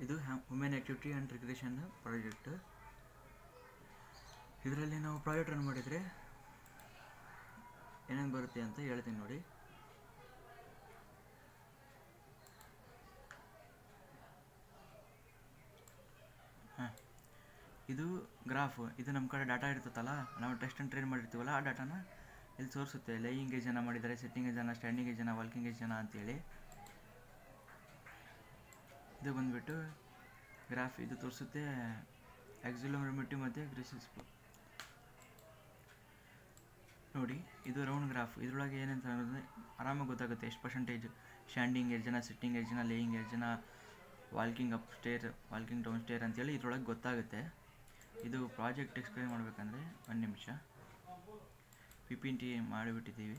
ಇದು human activity and recreation project. ಇದರಲ್ಲಿ ನಾವು ಪ್ರಾಜೆಕ್ಟ್ ರನ್ ಮಾಡಿದರೆ ಏನೇನು ಬರುತ್ತೆ ಅಂತ ಹೇಳ್ತೀನಿ ನೋಡಿ. ಇದು ಗ್ರಾಫ್. ಇದು ನಮ್ಮ ಕಡೆ ಡಾಟಾ ಇರ್ತದಲ್ಲ, ನಾವು ಟೆಸ್ಟ್ ಆ್ಯಂಡ್ ಟ್ರೈನ್ ಮಾಡಿರ್ತೀವಲ್ಲ, ಆ ಡಾಟಾನ ಇಲ್ಲಿ ತೋರಿಸುತ್ತೆ. ಲೇಯಿಂಗ್ ಎಷ್ಟು ಜನ ಮಾಡಿದ್ದಾರೆ, ಸಿಟ್ಟಿಂಗ್ ಎಷ್ಟು ಜನ, ಸ್ಟ್ಯಾಂಡಿಂಗ್ ಎಷ್ಟು ಜನ, ವಾಕಿಂಗ್ ಎಷ್ಟು ಜನ ಅಂತೇಳಿ. ಇದು ಬಂದುಬಿಟ್ಟು ಗ್ರಾಫ್. ಇದು ತೋರಿಸುತ್ತೆ ಆಕ್ಸಿಲೋಮೀಟರ್ ಮತ್ತು ಗ್ರಿಸಿಸ್. ನೋಡಿ, ಇದು ರೌಂಡ್ ಗ್ರಾಫ್. ಇದರೊಳಗೆ ಏನಂತ ಅನ್ನೋದು ಆರಾಮಾಗಿ ಗೊತ್ತಾಗುತ್ತೆ. ಎಷ್ಟು ಪರ್ಸೆಂಟೇಜ್ ಸ್ಟ್ಯಾಂಡಿಂಗ್ ಎಷ್ಟು ಜನ, ಸಿಟ್ಟಿಂಗ್ ಎಷ್ಟು ಜನ, ಲೇಯಿಂಗ್ ಎಷ್ಟು ಜನ, walking up stair, walking down stair ಅಂತೇಳಿ ಇದ್ರೊಳಗೆ ಗೊತ್ತಾಗುತ್ತೆ. ಇದು ಪ್ರಾಜೆಕ್ಟ್ ಎಕ್ಸ್ಪ್ಲೇನ್ ಮಾಡಬೇಕಂದ್ರೆ 1 ನಿಮಿಷ PPT ಮಾಡಿಬಿಟ್ಟಿದ್ದೀವಿ.